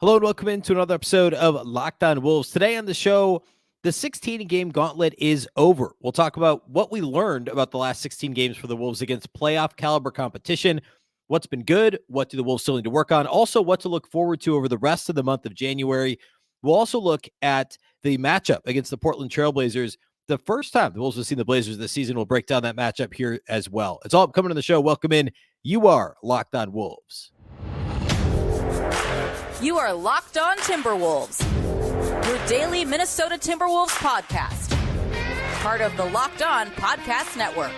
Hello and welcome into another episode of Locked On Wolves. Today on the show, the 16-game gauntlet is over. We'll talk about what we learned about the last 16 games for the Wolves against playoff caliber competition, what's been good, what do the Wolves still need to work on, also what to look forward to over the rest of the month of January. We'll also look at the matchup against the Portland Trailblazers. The first time the Wolves have seen the Blazers this season. We'll break down that matchup here as well. It's all coming on the show. Welcome in. You are Locked On Wolves. You are Locked On Timberwolves, your daily Minnesota Timberwolves podcast. Part of the Locked On Podcast Network.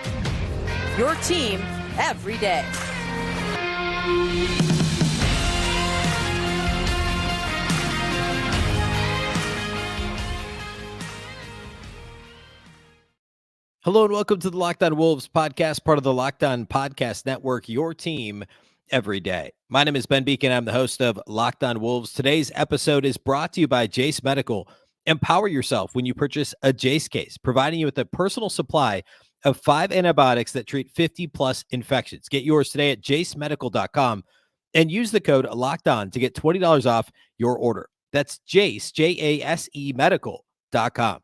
Your team every day. Hello and welcome to the Locked On Wolves podcast, part of the Locked On Podcast Network, your team every day. My name is Ben Beecken. I'm the host of Locked On Wolves. Today's episode is brought to you by Jase Medical. Empower yourself when you purchase a Jase case, providing you with a personal supply of 5 antibiotics that treat 50-plus infections. Get yours today at jasemedical.com and use the code LOCKEDON to get $20 off your order. That's Jase, Jase medical.com.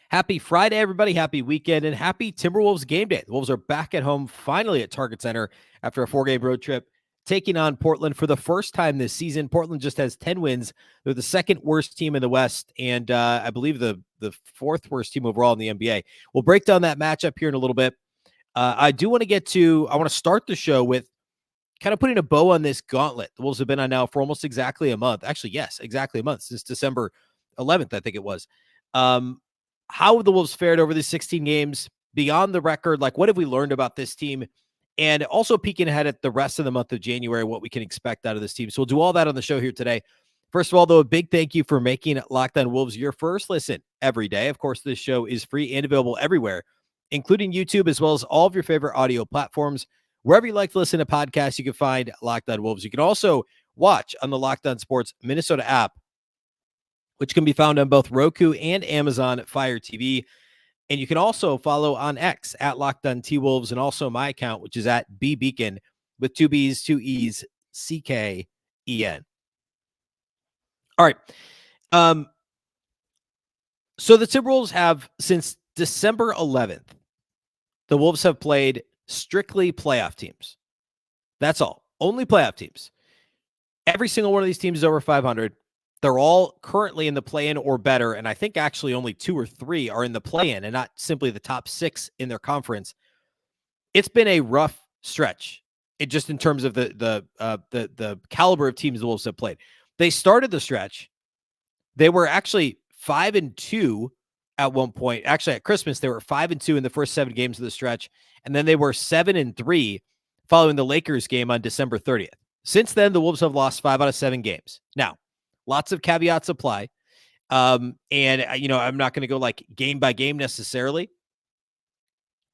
Happy Friday, everybody. Happy weekend and happy Timberwolves game day. The Wolves are back at home finally at Target Center after a 4-game road trip, taking on Portland for the first time this season. Portland just has 10 wins. They're the second worst team in the West, and I believe the fourth worst team overall in the NBA. We'll break down that matchup here in a little bit. I want to start the show with kind of putting a bow on this gauntlet. The Wolves have been on now for almost exactly a month. Actually, yes, exactly a month, since December 11th, I think it was. How have the Wolves fared over these 16 games beyond the record? Like, what have we learned about this team? And also peeking ahead at the rest of the month of January, what we can expect out of this team. So we'll do all that on the show here today. First of all, though, a big thank you for making Locked On Wolves your first listen every day. Of course, this show is free and available everywhere, including YouTube, as well as all of your favorite audio platforms. Wherever you like to listen to podcasts, you can find Locked On Wolves. You can also watch on the Locked On Sports Minnesota app, which can be found on both Roku and Amazon Fire TV. And you can also follow on X at Locked On T-Wolves, and also my account, which is at Beecken with 2 B's, 2 E's, C-K-E-N. All right. So the Timberwolves have, since December 11th, the Wolves have played strictly playoff teams. That's all. Only playoff teams. Every single one of these teams is over 500. They're all currently in the play-in or better, and I think actually only 2 or 3 are in the play-in and not simply the top 6 in their conference. It's been a rough stretch, just in terms of the caliber of teams the Wolves have played. They started the stretch. They were actually 5-2 at one point. Actually, at Christmas, they were 5-2 in the first 7 games of the stretch, and then they were 7-3 following the Lakers game on December 30th. Since then, the Wolves have lost 5 out of 7 games. Now, lots of caveats apply. And, I'm not going to go like game by game necessarily.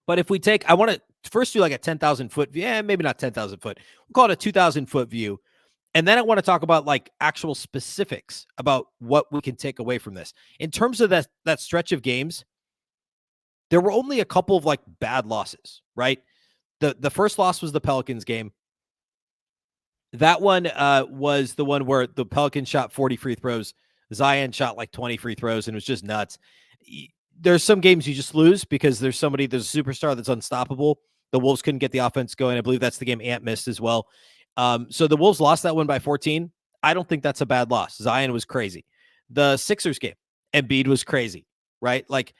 But if we take, I want to first do like a 10,000 foot view. Yeah, maybe not 10,000 foot. We'll call it a 2,000 foot view. And then I want to talk about like actual specifics about what we can take away from this. In terms of that stretch of games, there were only a couple of like bad losses, right? The first loss was the Pelicans game. That one was the one where the Pelicans shot 40 free throws. Zion shot like 20 free throws, and it was just nuts. There's some games you just lose because there's a superstar that's unstoppable. The Wolves couldn't get the offense going. I believe that's the game Ant missed as well. So the Wolves lost that one by 14. I don't think that's a bad loss. Zion was crazy. The Sixers game, Embiid was crazy, right? Like,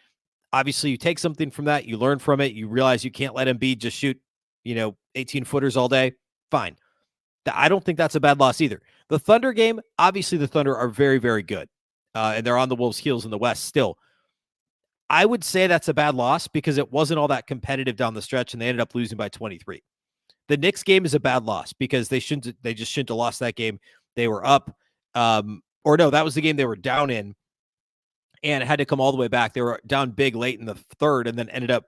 obviously you take something from that, you learn from it, you realize you can't let Embiid just shoot, 18-footers all day. Fine. I don't think that's a bad loss either. The Thunder game, obviously the Thunder are very, very good. And they're on the Wolves' heels in the West still. I would say that's a bad loss because it wasn't all that competitive down the stretch, and they ended up losing by 23. The Knicks game is a bad loss because they just shouldn't have lost that game. They were up. That was the game they were down in and had to come all the way back. They were down big late in the third and then ended up,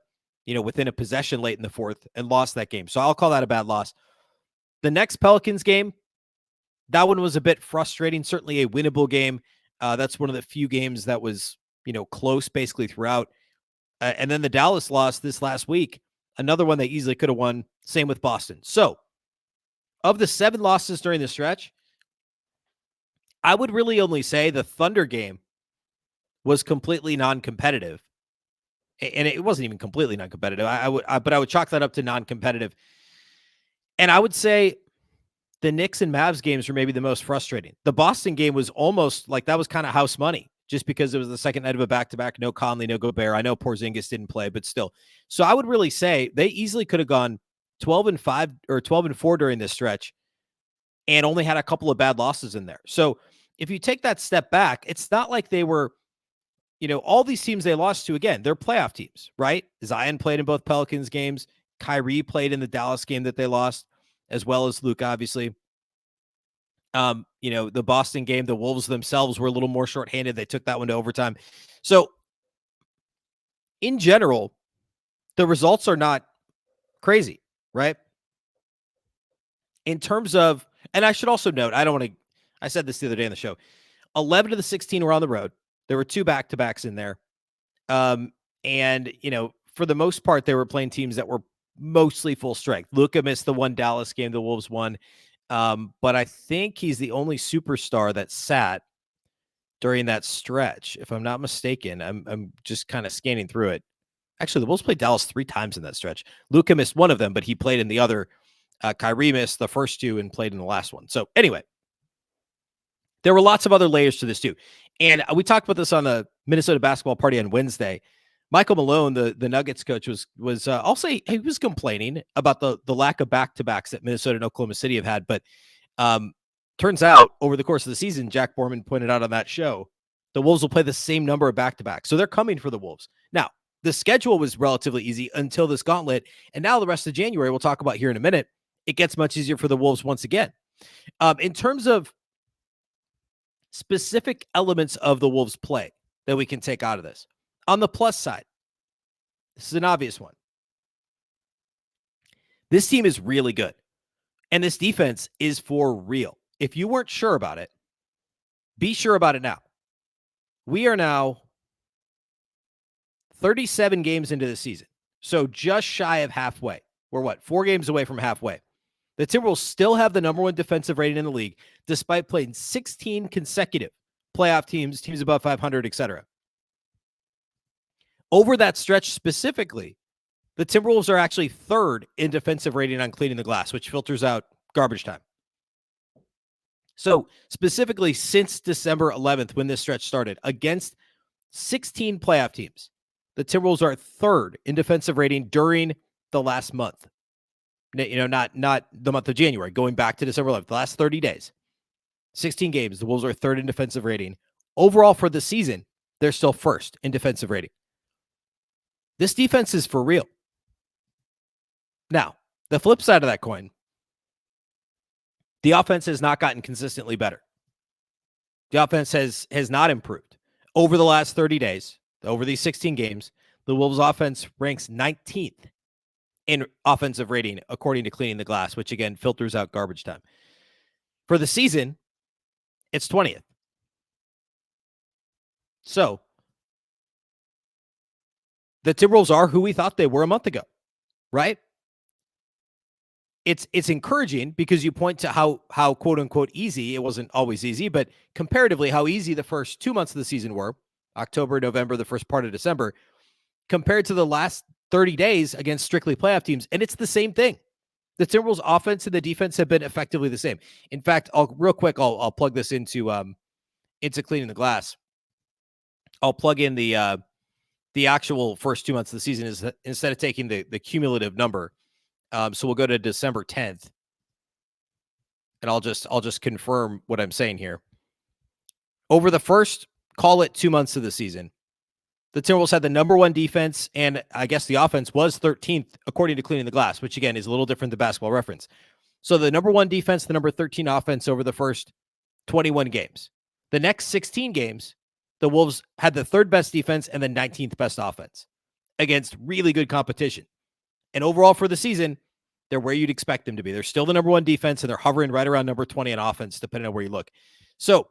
within a possession late in the fourth and lost that game. So I'll call that a bad loss. The next Pelicans game, that one was a bit frustrating, certainly a winnable game. That's one of the few games that was, close basically throughout. And then the Dallas loss this last week, another one they easily could have won. Same with Boston. So of the 7 losses during the stretch, I would really only say the Thunder game was completely non-competitive. And it wasn't even completely non-competitive. But I would chalk that up to non-competitive. And I would say the Knicks and Mavs games were maybe the most frustrating. The Boston game was almost like that was kind of house money just because it was the second night of a back-to-back. No Conley, no Gobert. I know Porzingis didn't play, but still. So I would really say they easily could have gone 12-5 or 12-4 during this stretch and only had a couple of bad losses in there. So if you take that step back, it's not like they were, all these teams they lost to, again, they're playoff teams, right? Zion played in both Pelicans games. Kyrie played in the Dallas game that they lost, as well as Luke, obviously. The Boston game, the Wolves themselves were a little more shorthanded. They took that one to overtime. So in general, the results are not crazy, right? In terms of, and I should also note, I said this the other day on the show, 11 of the 16 were on the road. There were 2 back-to-backs in there. And, for the most part, they were playing teams that were mostly full strength. Luka missed the one Dallas game the Wolves won. But I think he's the only superstar that sat during that stretch, if I'm not mistaken. I'm just kind of scanning through it. Actually, the Wolves played Dallas 3 times in that stretch. Luka missed one of them, but he played in the other. Kyrie missed the first 2 and played in the last one. So anyway, there were lots of other layers to this too. And we talked about this on the Minnesota basketball party on Wednesday. Michael Malone, the Nuggets coach, was I'll say he was complaining about the lack of back-to-backs that Minnesota and Oklahoma City have had. But turns out over the course of the season, Jack Borman pointed out on that show, the Wolves will play the same number of back-to-backs. So they're coming for the Wolves. Now, the schedule was relatively easy until this gauntlet. And now the rest of January, we'll talk about here in a minute, it gets much easier for the Wolves once again. In terms of specific elements of the Wolves play that we can take out of this. On the plus side, this is an obvious one. This team is really good. And this defense is for real. If you weren't sure about it, be sure about it now. We are now 37 games into the season. So just shy of halfway. We're 4 games away from halfway. The Timberwolves still have the number 1 defensive rating in the league, despite playing 16 consecutive playoff teams above 500, etc. Over that stretch specifically, the Timberwolves are actually 3rd in defensive rating on cleaning the glass, which filters out garbage time. So specifically since December 11th, when this stretch started, against 16 playoff teams, the Timberwolves are 3rd in defensive rating during the last month. Not the month of January, going back to December 11th, the last 30 days. 16 games, the Wolves are 3rd in defensive rating. Overall for the season, they're still 1st in defensive rating. This defense is for real. Now, the flip side of that coin, the offense has not gotten consistently better. The offense has not improved. Over the last 30 days, over these 16 games, the Wolves offense ranks 19th in offensive rating, according to Cleaning the Glass, which again filters out garbage time. For the season, it's 20th. So the Timberwolves are who we thought they were a month ago, right? It's encouraging because you point to how quote unquote easy, it wasn't always easy, but comparatively how easy the first 2 months of the season were, October, November, the first part of December, compared to the last 30 days against strictly playoff teams. And it's the same thing. The Timberwolves offense and the defense have been effectively the same. In fact, I'll plug this into Cleaning the Glass. I'll plug in the actual first 2 months of the season instead of taking the cumulative number. So we'll go to December 10th, and I'll just confirm what I'm saying here. Over the first, call it 2 months of the season, the Timberwolves had the number 1 defense, and I guess the offense was 13th, according to Cleaning the Glass, which again is a little different than Basketball Reference. So the number 1 defense, the number 13 offense over the first 21 games. The next 16 games, the Wolves had the 3rd best defense and the 19th best offense against really good competition. And overall for the season, they're where you'd expect them to be. They're still the number 1 defense, and they're hovering right around number 20 on offense, depending on where you look. So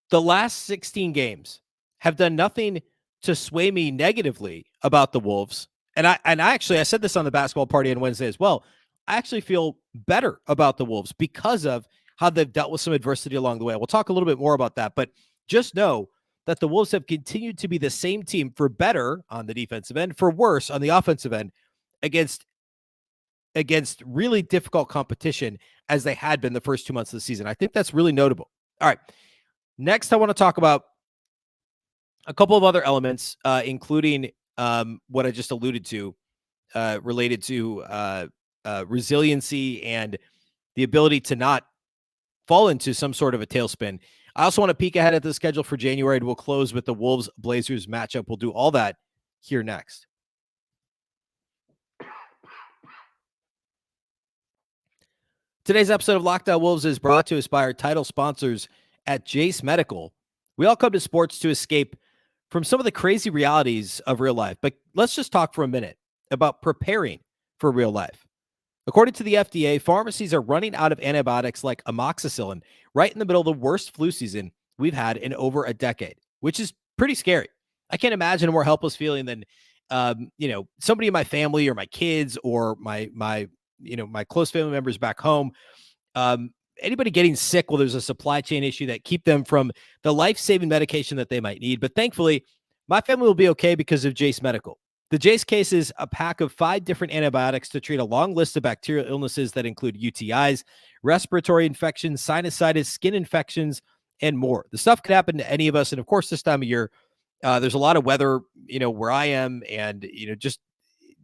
the last 16 games have done nothing to sway me negatively about the Wolves. And I said this on the basketball party on Wednesday as well. I actually feel better about the Wolves because of how they've dealt with some adversity along the way. We'll talk a little bit more about that, but just know that the Wolves have continued to be the same team, for better on the defensive end, for worse on the offensive end, against really difficult competition as they had been the first 2 months of the season. I think that's really notable. All right. Next, I want to talk about a couple of other elements, including what I just alluded to, related to resiliency and the ability to not fall into some sort of a tailspin. I also want to peek ahead at the schedule for January, and we'll close with the Wolves-Blazers matchup. We'll do all that here next. Today's episode of Locked On Wolves is brought to us by our title sponsors at Jase Medical. We all come to sports to escape from some of the crazy realities of real life, but let's just talk for a minute about preparing for real life. According to the FDA, pharmacies are running out of antibiotics like amoxicillin right in the middle of the worst flu season we've had in over a decade, which is pretty scary. I can't imagine a more helpless feeling than, somebody in my family or my kids or my close family members back home. Anybody getting sick, well, there's a supply chain issue that keep them from the life-saving medication that they might need. But thankfully, my family will be okay because of Jase Medical. The Jase case is a pack of 5 different antibiotics to treat a long list of bacterial illnesses that include UTIs, respiratory infections, sinusitis, skin infections, and more. The stuff could happen to any of us. And of course, this time of year, there's a lot of weather, where I am, and, just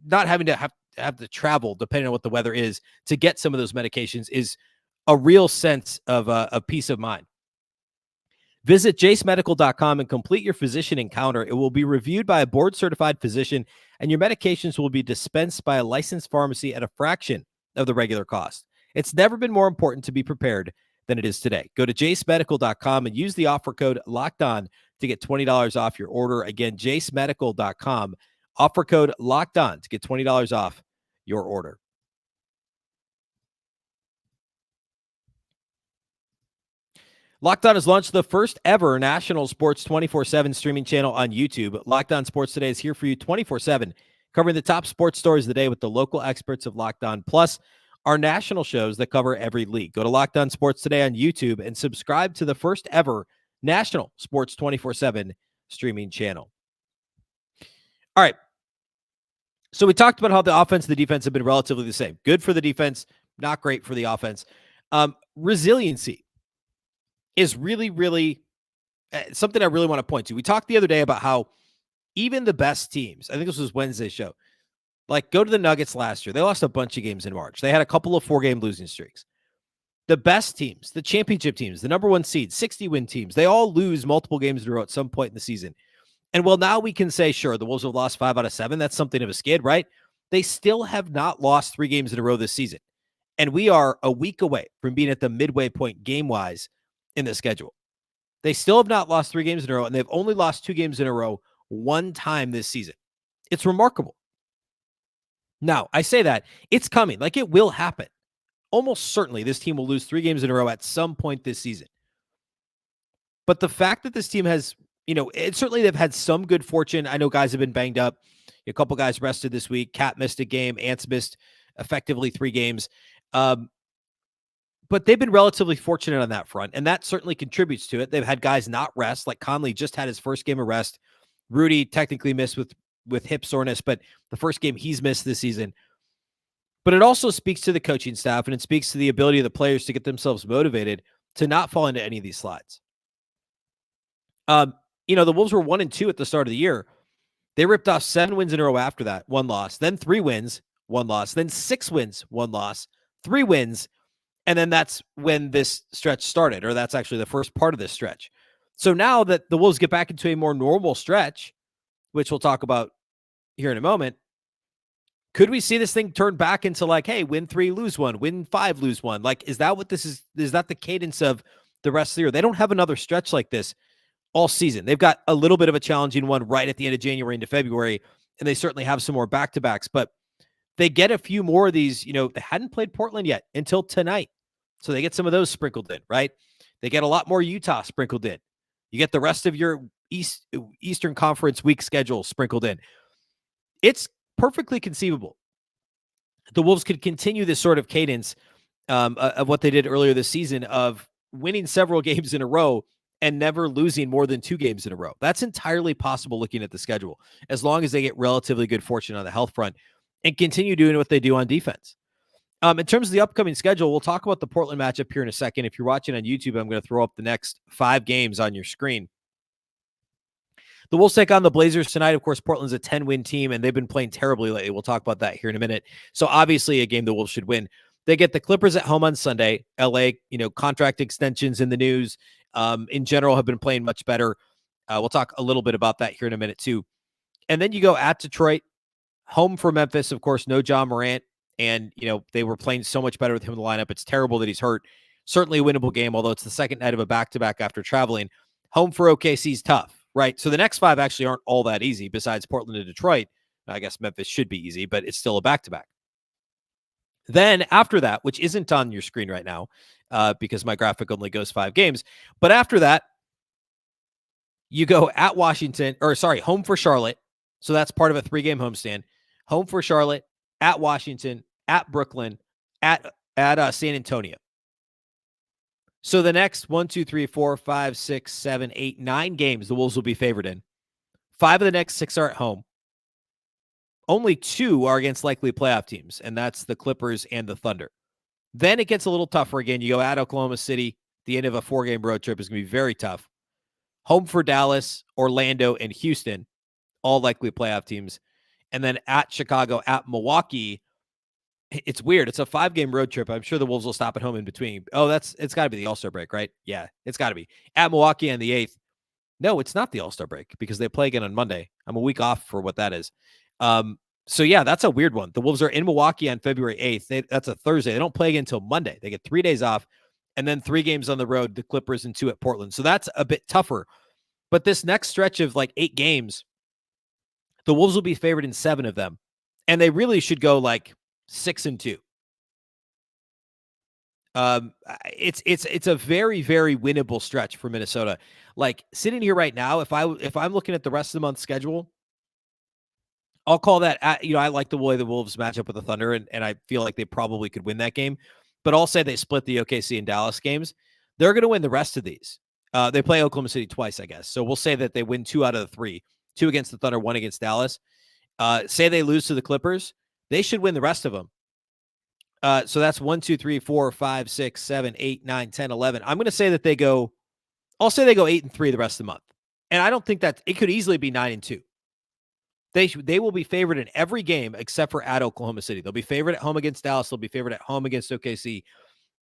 not having to have to travel, depending on what the weather is, to get some of those medications is a real sense of a peace of mind. Visit jasemedical.com and complete your physician encounter. It will be reviewed by a board-certified physician, and your medications will be dispensed by a licensed pharmacy at a fraction of the regular cost. It's never been more important to be prepared than it is today. Go to jasemedical.com and use the offer code LOCKEDON to get $20 off your order. Again, jasemedical.com, offer code LOCKEDON to get $20 off your order. Locked On has launched the first ever national sports 24/7 streaming channel on YouTube. Locked On Sports Today is here for you 24/7, covering the top sports stories of the day with the local experts of Locked On, plus our national shows that cover every league. Go to Locked On Sports Today on YouTube and subscribe to the first ever national sports 24/7 streaming channel. All right. So we talked about how the offense and the defense have been relatively the same. Good for the defense, not great for the offense. Resiliency is really, really something I really want to point to. We talked the other day about how even the best teams, I think this was Wednesday's show, like go to the Nuggets last year. They lost a bunch of games in March. They had a couple of 4-game losing streaks. The best teams, the championship teams, the number 1 seed, 60-win teams, they all lose multiple games in a row at some point in the season. And well, now we can say, sure, the Wolves have lost 5 out of 7. That's something of a skid, right? They still have not lost 3 games in a row this season. And we are a week away from being at the midway point game-wise in the schedule. They still have not lost 3 games in a row, and they've only lost 2 games in a row 1 time this season. It's remarkable. Now, I say that it's coming. Like, it will happen. Almost certainly this team will lose 3 games in a row at some point this season. But the fact that this team has, certainly they've had some good fortune. I know guys have been banged up. A couple guys rested this week. Cat missed a game. Ants missed effectively 3 games. But they've been relatively fortunate on that front, and that certainly contributes to it. They've had guys not rest, like Conley just had his first game of rest. Rudy technically missed with hip soreness, but the first game he's missed this season. But it also speaks to the coaching staff, and it speaks to the ability of the players to get themselves motivated to not fall into any of these slides. The Wolves were 1-2 at the start of the year. They ripped off 7 wins in a row after that, 1 loss, then 3 wins, 1 loss, then 6 wins, 1 loss, 3 wins. And then that's when this stretch started, or that's actually the first part of this stretch. So now that the Wolves get back into a more normal stretch, which we'll talk about here in a moment, could we see this thing turn back into like, hey, win 3, lose 1, win 5, lose 1? Like, is that what this is? Is that the cadence of the rest of the year? They don't have another stretch like this all season. They've got a little bit of a challenging one right at the end of January into February, and they certainly have some more back-to-backs, but they get a few more of these. They hadn't played Portland yet until tonight. So they get some of those sprinkled in, right? They get a lot more Utah sprinkled in. You get the rest of your Eastern Conference week schedule sprinkled in. It's perfectly conceivable the Wolves could continue this sort of cadence of what they did earlier this season of winning several games in a row and never losing more than 2 games in a row. That's entirely possible looking at the schedule, as long as they get relatively good fortune on the health front and continue doing what they do on defense. In terms of the upcoming schedule, we'll talk about the Portland matchup here in a second. If you're watching on YouTube, I'm going to throw up the next 5 games on your screen. The Wolves take on the Blazers tonight. Of course, Portland's a 10-win team, and they've been playing terribly lately. We'll talk about that here in a minute. So obviously a game the Wolves should win. They get the Clippers at home on Sunday. LA, contract extensions in the news, in general, have been playing much better. We'll talk a little bit about that here in a minute too. And then you go at Detroit, home for Memphis. Of course, no John Morant. And, they were playing so much better with him in the lineup. It's terrible that he's hurt. Certainly a winnable game, although it's the second night of a back-to-back after traveling. Home for OKC is tough, right? So the next 5 actually aren't all that easy besides Portland and Detroit. I guess Memphis should be easy, but it's still a back-to-back. Then after that, which isn't on your screen right now because my graphic only goes 5 games, but after that, you go at home for Charlotte. So that's part of a 3-game homestand. Home for Charlotte, at Washington, at Brooklyn, at San Antonio. So the next 9 games the Wolves will be favored in. 5 of the next 6 are at home. Only 2 are against likely playoff teams, and that's the Clippers and the Thunder. Then it gets a little tougher again. You go at Oklahoma City. The end of a 4-game road trip is going to be very tough. Home for Dallas, Orlando, and Houston, all likely playoff teams. And then at Chicago, at Milwaukee. It's weird. It's a 5-game road trip. I'm sure the Wolves will stop at home in between. Oh, it's got to be the All-Star break, right? Yeah, it's got to be. At Milwaukee on the 8th. No, it's not the All-Star break because they play again on Monday. I'm a week off for what that is. So yeah, that's a weird one. The Wolves are in Milwaukee on February 8th. That's a Thursday. They don't play again until Monday. They get 3 days off and then 3 games on the road, the Clippers and 2 at Portland. So that's a bit tougher. But this next stretch of like 8 games, the Wolves will be favored in 7 of them. And they really should go like 6-2. It's a very, very winnable stretch for Minnesota. Like sitting here right now, if I'm looking at the rest of the month's schedule, I'll call that, I like the way the Wolves match up with the Thunder, and I feel like they probably could win that game. But I'll say they split the OKC and Dallas games. They're going to win the rest of these. They play Oklahoma City twice, I guess. So we'll say that they win 2 out of the 3. 2 against the Thunder, 1 against Dallas. Say they lose to the Clippers. They should win the rest of them. So that's 1, 2, 3, 4, 5, 6, 7, 8, 9, 10, 11. I'm going to say that I'll say they go 8-3 the rest of the month. And I don't think that it could easily be 9-2. They will be favored in every game except for at Oklahoma City. They'll be favored at home against Dallas. They'll be favored at home against OKC.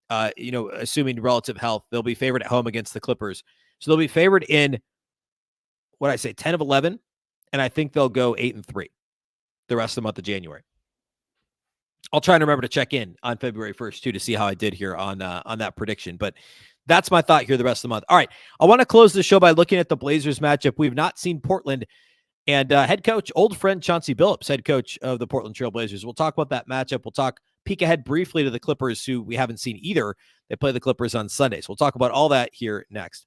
Assuming relative health, they'll be favored at home against the Clippers. So they'll be favored in 10 of 11, and I think they'll go 8-3 the rest of the month of January. I'll try and remember to check in on February 1st too to see how I did here on that prediction. But that's my thought here the rest of the month. All right, I want to close the show by looking at the Blazers matchup. We've not seen Portland. And head coach, old friend Chauncey Billups, head coach of the Portland Trail Blazers. We'll talk about that matchup. We'll peek ahead briefly to the Clippers, who we haven't seen either. They play the Clippers on Sunday. So we'll talk about all that here next.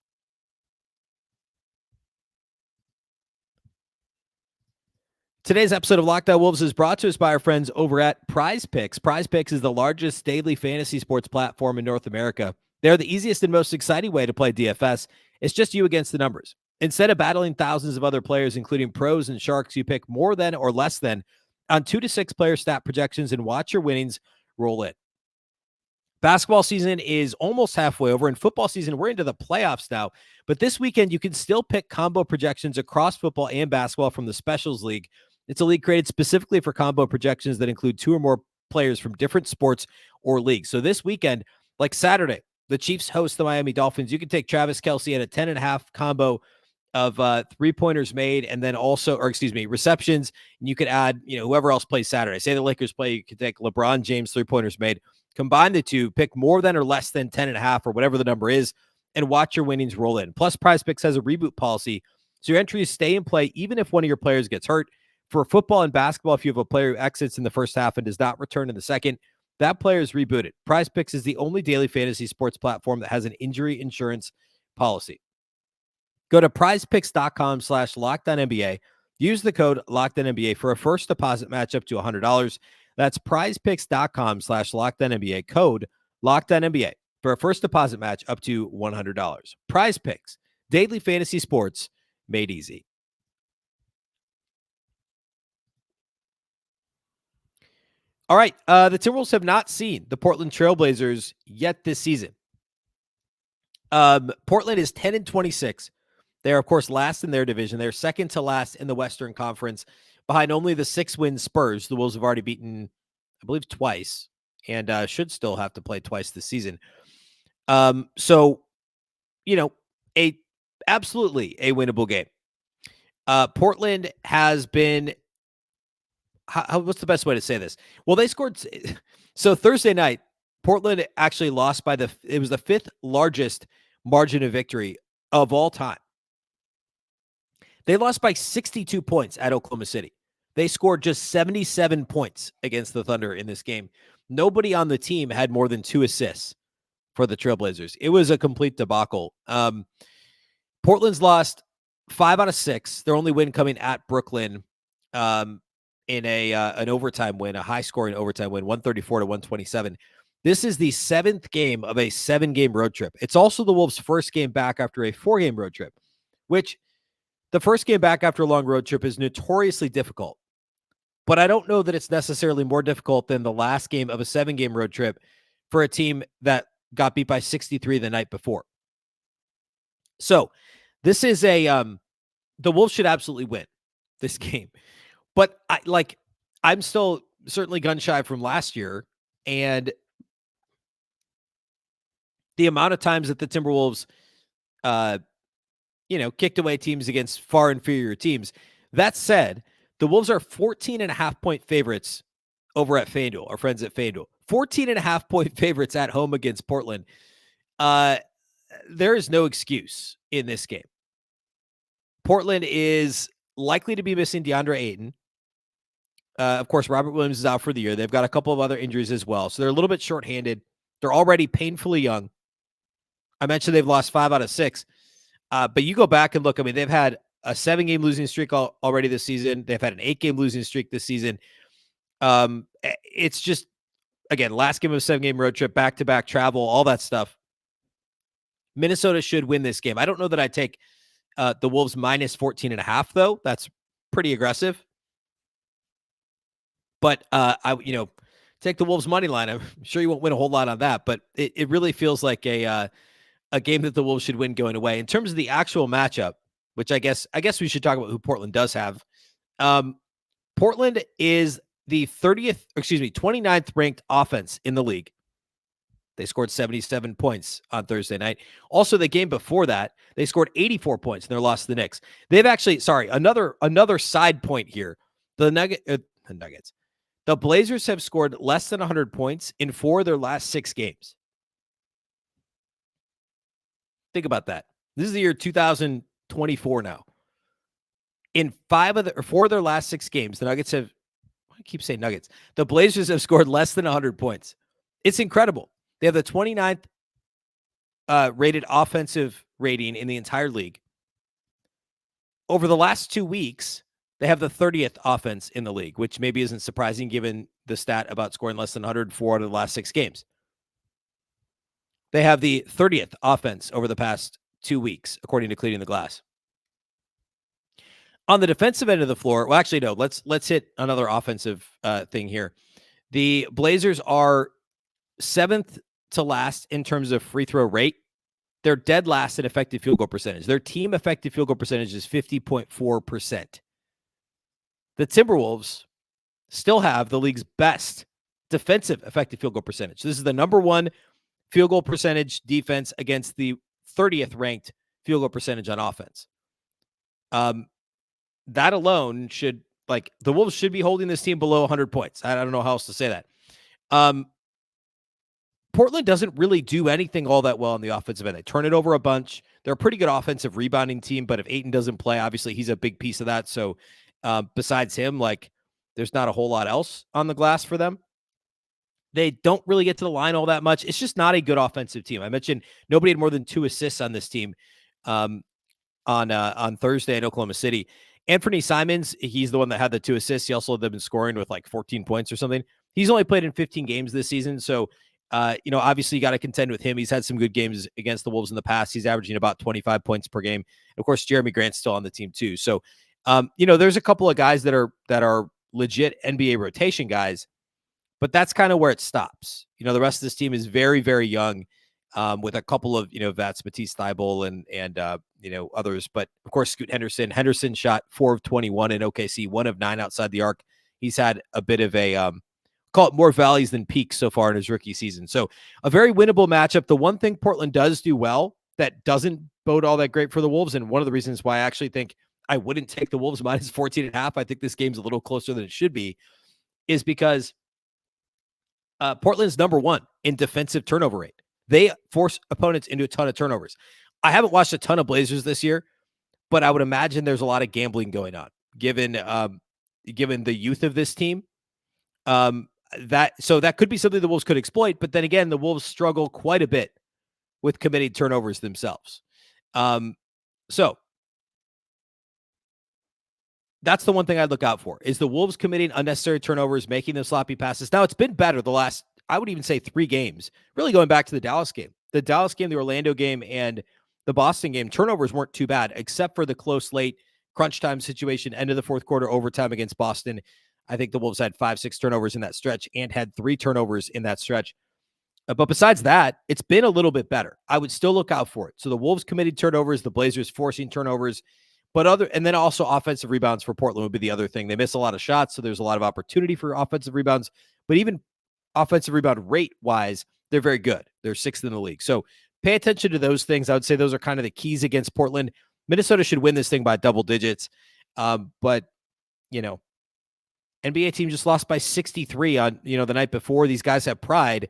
Today's episode of Locked On Wolves is brought to us by our friends over at PrizePicks. PrizePicks is the largest daily fantasy sports platform in North America. They're the easiest and most exciting way to play DFS. It's just you against the numbers. Instead of battling thousands of other players, including pros and sharks, you pick more than or less than on 2 to 6 player stat projections and watch your winnings roll in. Basketball season is almost halfway over, and football season, we're into the playoffs now. But this weekend, you can still pick combo projections across football and basketball from the Specials League. It's a league created specifically for combo projections that include 2 or more players from different sports or leagues. So this weekend, like Saturday, the Chiefs host the Miami Dolphins. You can take Travis Kelce at a 10.5 combo of 3-pointers made, and then receptions. And you could add, whoever else plays Saturday. Say the Lakers play, you could take LeBron James 3-pointers made, combine the 2, pick more than or less than 10.5 or whatever the number is, and watch your winnings roll in. Plus, PrizePicks has a reboot policy, so your entries stay in play even if one of your players gets hurt. For football and basketball, if you have a player who exits in the first half and does not return in the second, that player is rebooted. PrizePicks is the only daily fantasy sports platform that has an injury insurance policy. Go to prizepicks.com/LockedOnNBA. Use the code LockedOnNBA for a first deposit match up to $100. That's prizepicks.com/LockedOnNBA, code Locked On NBA, for a first deposit match up to $100. PrizePicks, daily fantasy sports made easy. All right, the Timberwolves have not seen the Portland Trailblazers yet this season. Portland is 10-26. They're, of course, last in their division. They're second to last in the Western Conference, behind only the 6-win Spurs. The Wolves have already beaten, I believe, twice, and should still have to play twice this season. So, absolutely a winnable game. Portland has been, what's the best way to say this? Well, they scored. So Thursday night, Portland actually lost by it was the 5th largest margin of victory of all time. They lost by 62 points at Oklahoma City. They scored just 77 points against the Thunder in this game. Nobody on the team had more than 2 assists for the Trailblazers. It was a complete debacle. Portland's lost 5 out of 6. Their only win coming at Brooklyn in an overtime win, a high-scoring overtime win, 134-127. This is the 7th game of a 7-game road trip. It's also the Wolves' first game back after a 4-game road trip, which the first game back after a long road trip is notoriously difficult. But I don't know that it's necessarily more difficult than the last game of a 7-game road trip for a team that got beat by 63 the night before. So this is the Wolves should absolutely win this game. But I'm still certainly gun shy from last year, and the amount of times that the Timberwolves kicked away teams against far inferior teams. That said, the Wolves are 14.5-point favorites over at FanDuel, our friends at FanDuel. 14.5-point favorites at home against Portland. There is no excuse in this game. Portland is likely to be missing DeAndre Ayton. Of course, Robert Williams is out for the year. They've got a couple of other injuries as well. So they're a little bit shorthanded. They're already painfully young. I mentioned they've lost 5 out of 6. But you go back and look, I mean, they've had a 7-game losing streak already this season. They've had an 8-game losing streak this season. It's just, again, last game of a 7-game road trip, back-to-back travel, all that stuff. Minnesota should win this game. I don't know that I'd take the Wolves minus 14.5, though. That's pretty aggressive. But take the Wolves money line. I'm sure you won't win a whole lot on that, but it really feels like a game that the Wolves should win going away. In terms of the actual matchup, which I guess we should talk about who Portland does have. Portland is the 29th ranked offense in the league. They scored 77 points on Thursday night. Also, the game before that, they scored 84 points in their loss to the Knicks. They've actually, another side point here. The Nuggets. The Blazers have scored less than 100 points in 4 of their last 6 games. Think about that. This is the year 2024 now. In 4 of their last 6 games, the Nuggets have, I keep saying Nuggets, the Blazers have scored less than 100 points. It's incredible. They have the 29th rated offensive rating in the entire league. Over the last 2 weeks, they have the 30th offense in the league, which maybe isn't surprising given the stat about scoring less than 104 out of the last 6 games. They have the 30th offense over the past 2 weeks, according to Cleaning the Glass. On the defensive end of the floor, well, actually, no, let's hit another offensive thing here. The Blazers are 7th to last in terms of free throw rate. They're dead last in effective field goal percentage. Their team effective field goal percentage is 50.4%. The Timberwolves still have the league's best defensive effective field goal percentage. This is the number 1 field goal percentage defense against the 30th ranked field goal percentage on offense. That alone should, the Wolves should be holding this team below 100 points. I don't know how else to say that. Portland doesn't really do anything all that well on the offensive end. They turn it over a bunch. They're a pretty good offensive rebounding team, but if Ayton doesn't play, obviously he's a big piece of that. So besides him, there's not a whole lot else on the glass for them. They don't really get to the line all that much. It's just not a good offensive team. I mentioned nobody had more than 2 assists on this team on Thursday in Oklahoma City. Anthony Simons, he's the one that had the 2 assists. He also had them in scoring with 14 points or something. He's only played in 15 games this season, so Obviously you got to contend with him. He's had some good games against the Wolves in the past. He's averaging about 25 points per game. And of course, Jeremy Grant's still on the team too. So, there's a couple of guys that are legit NBA rotation guys, but that's kind of where it stops. The rest of this team is very, very young, with a couple of, Vats, Matisse Thybulle and others. But of course, Scoot Henderson. Henderson shot 4 of 21 in OKC, 1 of 9 outside the arc. He's had a bit of a, call it more valleys than peaks so far in his rookie season. So a very winnable matchup. The one thing Portland does do well that doesn't bode all that great for the Wolves, and one of the reasons why I actually think I wouldn't take the Wolves minus 14.5, I think this game's a little closer than it should be, is because Portland's number 1 in defensive turnover rate. They force opponents into a ton of turnovers. I haven't watched a ton of Blazers this year, but I would imagine there's a lot of gambling going on, given the youth of this team. That could be something the Wolves could exploit, but then again, the Wolves struggle quite a bit with committing turnovers themselves. So that's the one thing I'd look out for, is the Wolves committing unnecessary turnovers, making them sloppy passes. Now, it's been better the last, I would even say 3 games, really going back to the Dallas game. The Dallas game, the Orlando game, and the Boston game, turnovers weren't too bad, except for the close late crunch time situation, end of the fourth quarter overtime against Boston. I think the Wolves had 5-6 turnovers in that stretch and had 3 turnovers in that stretch. But besides that, it's been a little bit better. I would still look out for it. So the Wolves committed turnovers, the Blazers forcing turnovers, and then also offensive rebounds for Portland would be the other thing. They miss a lot of shots, so there's a lot of opportunity for offensive rebounds. But even offensive rebound rate wise, they're very good. They're 6th in the league. So pay attention to those things. I would say those are kind of the keys against Portland. Minnesota should win this thing by double digits. But NBA team just lost by 63 on, the night before. These guys have pride.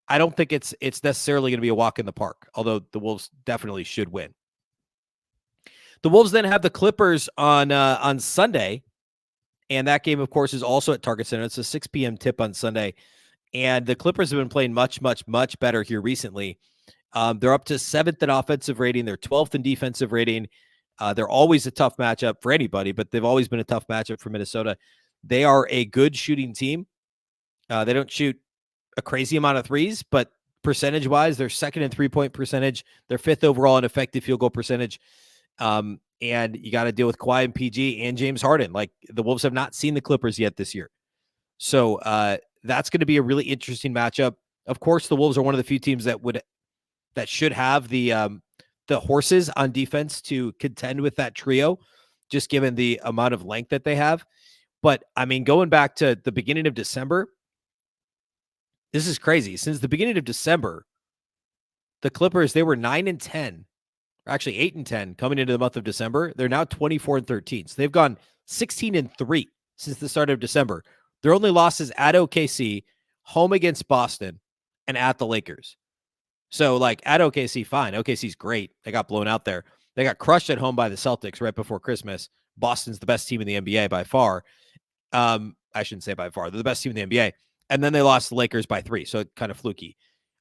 I don't think it's necessarily going to be a walk in the park, although the Wolves definitely should win. The Wolves then have the Clippers on Sunday, and that game, of course, is also at Target Center. It's a 6 p.m. tip on Sunday, and the Clippers have been playing much, much, much better here recently. They're up to 7th in offensive rating. They're 12th in defensive rating. They're always a tough matchup for anybody, but they've always been a tough matchup for Minnesota. They are a good shooting team. They don't shoot a crazy amount of threes, but percentage-wise, they're 2nd in three-point percentage. They're 5th overall in effective field goal percentage. And you got to deal with Kawhi and PG and James Harden. Like, the Wolves have not seen the Clippers yet this year. So that's going to be a really interesting matchup. Of course, the Wolves are one of the few teams that should have the horses on defense to contend with that trio, just given the amount of length that they have. But I mean, going back to the beginning of December, this is crazy. Since the beginning of December, the Clippers, they were 9-10, or actually 8-10 coming into the month of December. They're now 24-13. So they've gone 16-3 since the start of December. Their only losses at OKC, home against Boston, and at the Lakers. So, like, at OKC, fine. OKC's great. They got blown out there. They got crushed at home by the Celtics right before Christmas. Boston's the best team in the NBA by far. I shouldn't say by far. They're the best team in the NBA. And then they lost the Lakers by 3, so kind of fluky.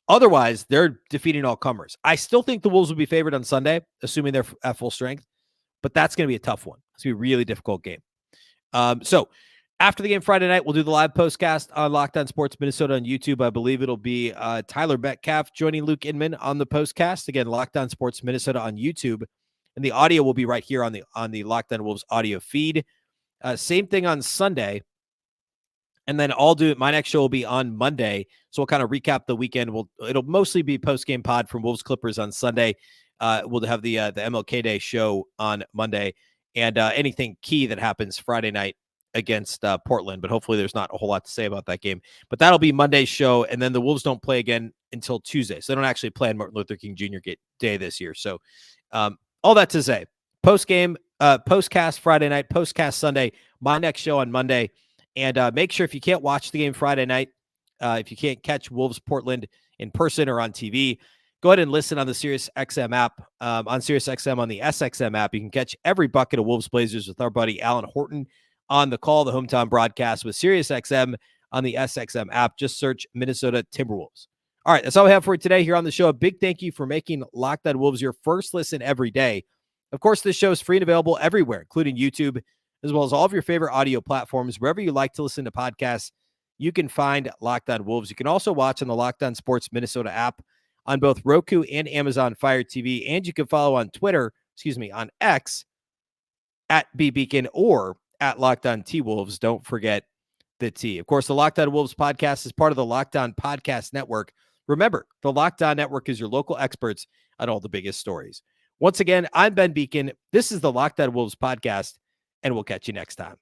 Otherwise, they're defeating all comers. I still think the Wolves will be favored on Sunday, assuming they're at full strength. But that's going to be a tough one. It's going to be a really difficult game. So after the game Friday night, we'll do the live postcast on Locked On Sports Minnesota on YouTube. I believe it'll be Tyler Metcalf joining Luke Inman on the postcast. Again, Locked On Sports Minnesota on YouTube. And the audio will be right here on the Locked On Wolves audio feed. Same thing on Sunday. And then my next show will be on Monday. So we'll kind of recap the weekend. It'll mostly be post-game pod from Wolves Clippers on Sunday. We'll have the MLK Day show on Monday, and anything key that happens Friday night against Portland. But hopefully there's not a whole lot to say about that game. But that'll be Monday's show, and then the Wolves don't play again until Tuesday. So they don't actually play on Martin Luther King Jr. Day this year. So all that to say, post-game, postcast Friday night, postcast Sunday, my next show on Monday. And make sure, if you can't watch the game Friday night, if you can't catch Wolves Portland in person or on TV, go ahead and listen on the SiriusXM app, on SiriusXM on the SXM app. You can catch every bucket of Wolves Blazers with our buddy Alan Horton on the call, the hometown broadcast with SiriusXM on the SXM app. Just search Minnesota Timberwolves. All right, that's all we have for you today here on the show. A big thank you for making Locked On Wolves your first listen every day. Of course, this show is free and available everywhere, including YouTube, as well as all of your favorite audio platforms. Wherever you like to listen to podcasts, you can find Locked On Wolves. You can also watch on the Locked On Sports Minnesota app on both Roku and Amazon Fire TV. And you can follow on on X at Beecken or at Locked On T-Wolves. Don't forget the T. Of course, the Locked On Wolves podcast is part of the Locked On Podcast Network. Remember, the Locked On Network is your local experts on all the biggest stories. Once again, I'm Ben Beecken. This is the Locked On Wolves podcast, and we'll catch you next time.